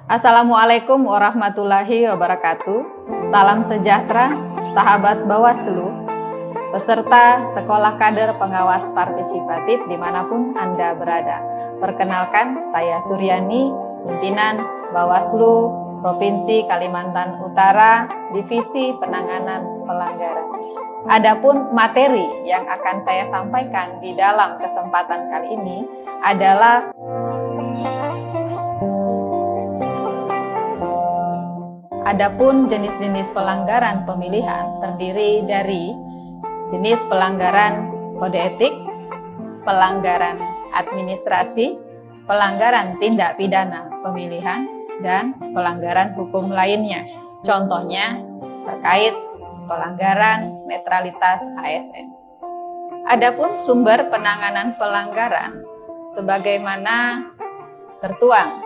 Assalamualaikum warahmatullahi wabarakatuh. Salam sejahtera, sahabat Bawaslu, peserta Sekolah Kader Pengawas Partisipatif dimanapun Anda berada. Perkenalkan, saya Suryani, pimpinan Bawaslu Provinsi Kalimantan Utara, Divisi Penanganan Pelanggaran. Adapun materi yang akan saya sampaikan di dalam kesempatan kali ini adalah Adapun jenis-jenis pelanggaran pemilihan terdiri dari jenis pelanggaran kode etik, pelanggaran administrasi, pelanggaran tindak pidana pemilihan, dan pelanggaran hukum lainnya. Contohnya terkait pelanggaran netralitas ASN. Adapun sumber penanganan pelanggaran sebagaimana tertuang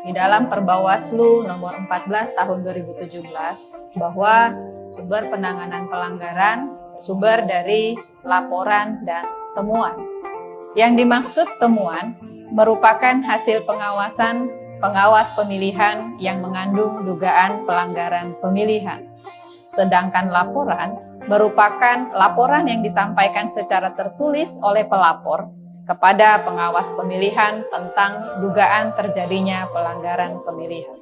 di dalam Perbawaslu nomor 14 tahun 2017 bahwa sumber penanganan pelanggaran sumber dari laporan dan temuan. Yang dimaksud temuan merupakan hasil pengawasan pengawas pemilihan yang mengandung dugaan pelanggaran pemilihan. Sedangkan laporan merupakan laporan yang disampaikan secara tertulis oleh pelapor kepada pengawas pemilihan tentang dugaan terjadinya pelanggaran pemilihan.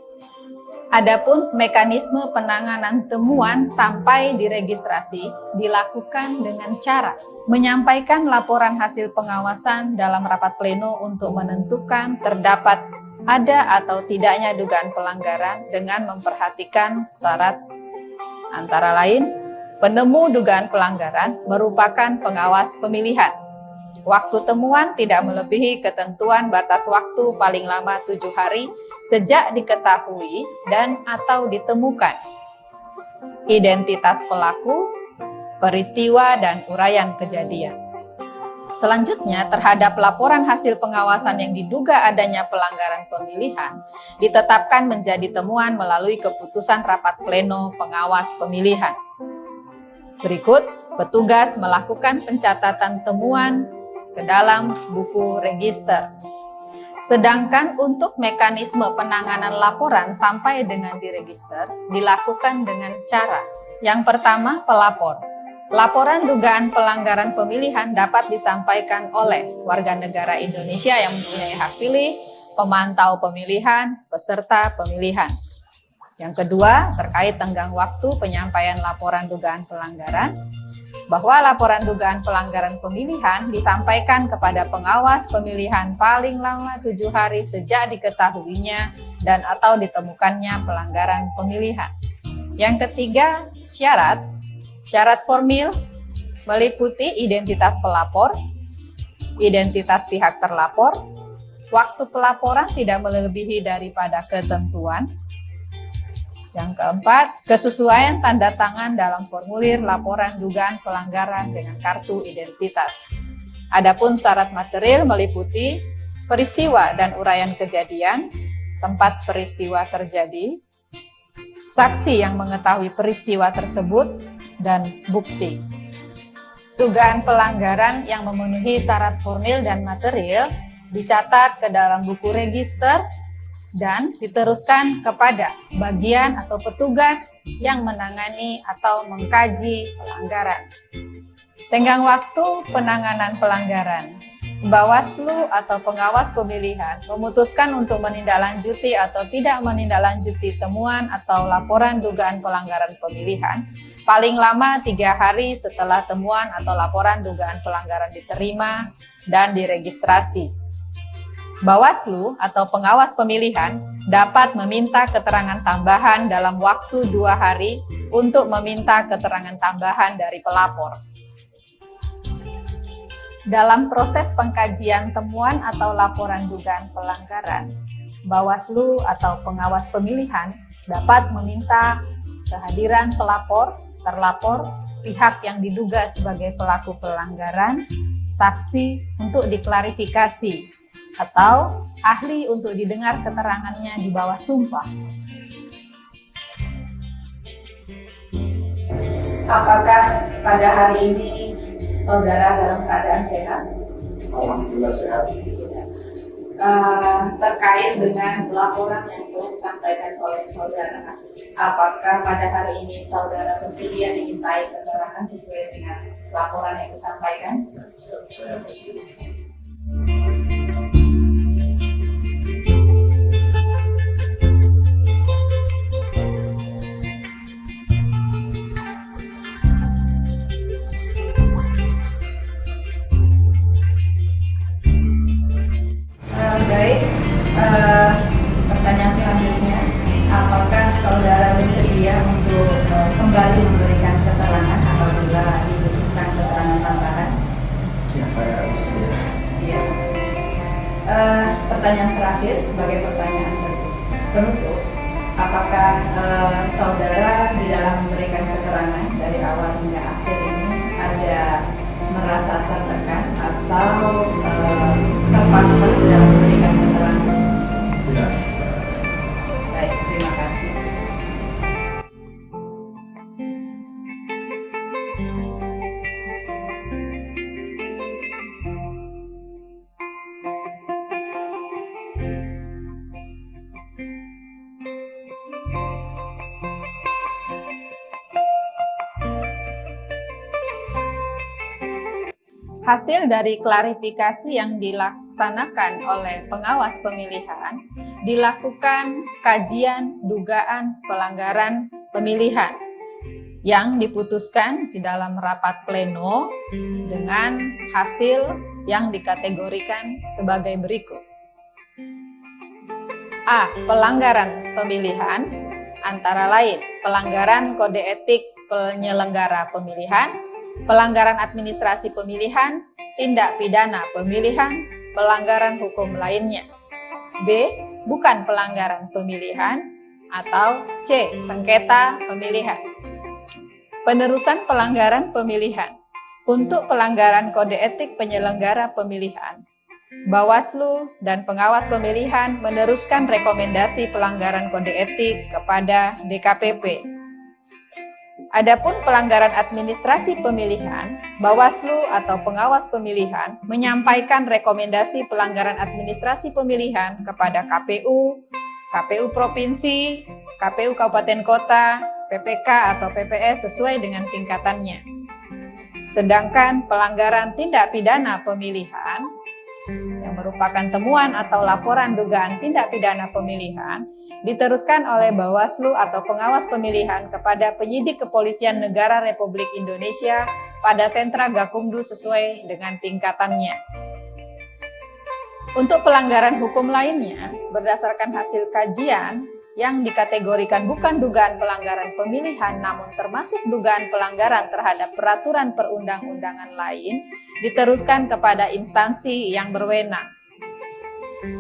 Adapun mekanisme penanganan temuan sampai diregistrasi dilakukan dengan cara menyampaikan laporan hasil pengawasan dalam rapat pleno untuk menentukan terdapat ada atau tidaknya dugaan pelanggaran dengan memperhatikan syarat antara lain penemu dugaan pelanggaran merupakan pengawas pemilihan. Waktu temuan tidak melebihi ketentuan batas waktu paling lama 7 hari sejak diketahui dan atau ditemukan identitas pelaku, peristiwa, dan uraian kejadian. Selanjutnya, terhadap laporan hasil pengawasan yang diduga adanya pelanggaran pemilihan, ditetapkan menjadi temuan melalui keputusan rapat pleno pengawas pemilihan. Berikut, petugas melakukan pencatatan temuan ke dalam buku register. Sedangkan untuk mekanisme penanganan laporan sampai dengan diregister dilakukan dengan cara yang pertama, pelapor. Laporan dugaan pelanggaran pemilihan dapat disampaikan oleh warga negara Indonesia yang mempunyai hak pilih, pemantau pemilihan, peserta pemilihan. Yang kedua, terkait tenggang waktu penyampaian laporan dugaan pelanggaran, bahwa laporan dugaan pelanggaran pemilihan disampaikan kepada pengawas pemilihan paling lama 7 hari sejak diketahuinya dan atau ditemukannya pelanggaran pemilihan. Yang ketiga, syarat. Syarat formil meliputi identitas pelapor, identitas pihak terlapor, waktu pelaporan tidak melebihi daripada ketentuan. Yang keempat, kesesuaian tanda tangan dalam formulir laporan dugaan pelanggaran dengan kartu identitas. Adapun syarat material meliputi peristiwa dan uraian kejadian, tempat peristiwa terjadi, saksi yang mengetahui peristiwa tersebut, dan bukti. Dugaan pelanggaran yang memenuhi syarat formil dan material dicatat ke dalam buku register dan diteruskan kepada bagian atau petugas yang menangani atau mengkaji pelanggaran. Tenggang waktu penanganan pelanggaran. Bawaslu atau pengawas pemilihan memutuskan untuk menindaklanjuti atau tidak menindaklanjuti temuan atau laporan dugaan pelanggaran pemilihan paling lama 3 hari setelah temuan atau laporan dugaan pelanggaran diterima dan diregistrasi. Bawaslu atau pengawas pemilihan dapat meminta keterangan tambahan dalam waktu 2 hari untuk meminta keterangan tambahan dari pelapor. Dalam proses pengkajian temuan atau laporan dugaan pelanggaran, Bawaslu atau pengawas pemilihan dapat meminta kehadiran pelapor, terlapor, pihak yang diduga sebagai pelaku pelanggaran, saksi untuk diklarifikasi, atau ahli untuk didengar keterangannya di bawah sumpah. Apakah pada hari ini saudara dalam keadaan sehat? Alhamdulillah sehat. Terkait dengan laporan yang telah disampaikan oleh saudara. Apakah pada hari ini saudara bersedia dimintai keterangan sesuai dengan laporan yang disampaikan? Baik, pertanyaan selanjutnya, apakah saudara bersedia untuk kembali memberikan keterangan apabila dibutuhkan keterangan tambahan? Ya, saya bersedia. Iya. Pertanyaan terakhir sebagai pertanyaan penutup, apakah saudara di dalam memberikan keterangan dari awal hingga akhir ini ada merasa tertekan atau terpaksa dalam memberikan keterangan? Tidak. Baik, terima kasih. Hasil dari klarifikasi yang dilaksanakan oleh pengawas pemilihan, dilakukan kajian dugaan pelanggaran pemilihan yang diputuskan di dalam rapat pleno dengan hasil yang dikategorikan sebagai berikut. A. Pelanggaran pemilihan antara lain pelanggaran kode etik penyelenggara pemilihan, pelanggaran administrasi pemilihan, tindak pidana pemilihan, pelanggaran hukum lainnya. B. Bukan pelanggaran pemilihan, atau C. Sengketa pemilihan. Penerusan pelanggaran pemilihan. Untuk pelanggaran kode etik penyelenggara pemilihan, Bawaslu dan pengawas pemilihan meneruskan rekomendasi pelanggaran kode etik kepada DKPP. Adapun pelanggaran administrasi pemilihan, Bawaslu atau pengawas pemilihan menyampaikan rekomendasi pelanggaran administrasi pemilihan kepada KPU, KPU Provinsi, KPU Kabupaten Kota, PPK atau PPS sesuai dengan tingkatannya. Sedangkan pelanggaran tindak pidana pemilihan yang merupakan temuan atau laporan dugaan tindak pidana pemilihan diteruskan oleh Bawaslu atau pengawas pemilihan kepada penyidik Kepolisian Negara Republik Indonesia pada sentra Gakumdu sesuai dengan tingkatannya. Untuk pelanggaran hukum lainnya, berdasarkan hasil kajian yang dikategorikan bukan dugaan pelanggaran pemilihan namun termasuk dugaan pelanggaran terhadap peraturan perundang-undangan lain, diteruskan kepada instansi yang berwenang.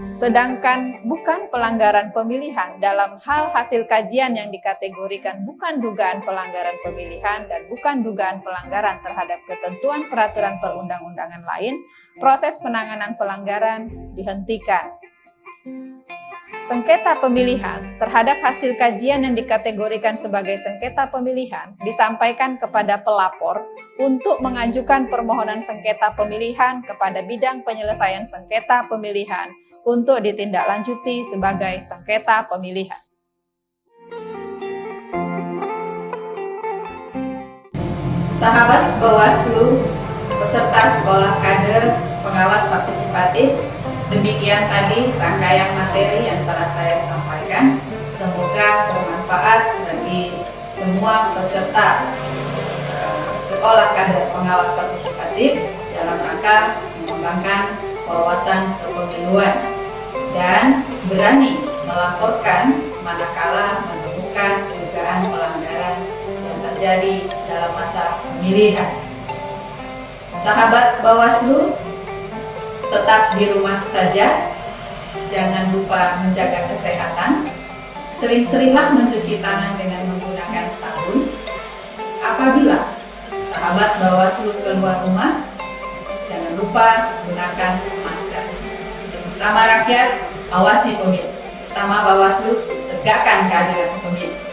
Sedangkan bukan pelanggaran pemilihan dalam hal hasil kajian yang dikategorikan bukan dugaan pelanggaran pemilihan dan bukan dugaan pelanggaran terhadap ketentuan peraturan perundang-undangan lain, proses penanganan pelanggaran dihentikan. Sengketa pemilihan terhadap hasil kajian yang dikategorikan sebagai sengketa pemilihan disampaikan kepada pelapor untuk mengajukan permohonan sengketa pemilihan kepada bidang penyelesaian sengketa pemilihan untuk ditindaklanjuti sebagai sengketa pemilihan. Sahabat Bawaslu, peserta sekolah kader pengawas partisipatif, demikian tadi rangkaian materi yang telah saya sampaikan. Semoga bermanfaat bagi semua peserta sekolah kader pengawas partisipatif dalam rangka mengembangkan wawasan kepemiluan dan berani melaporkan manakala menemukan dugaan pelanggaran yang terjadi dalam masa pemilihan. Sahabat Bawaslu, tetap di rumah saja, jangan lupa menjaga kesehatan, sering-seringlah mencuci tangan dengan menggunakan sabun. Apabila sahabat Bawaslu keluar rumah, jangan lupa gunakan masker. Bersama rakyat, awasi pemilu. Bersama Bawaslu, tegakkan keadilan pemilu.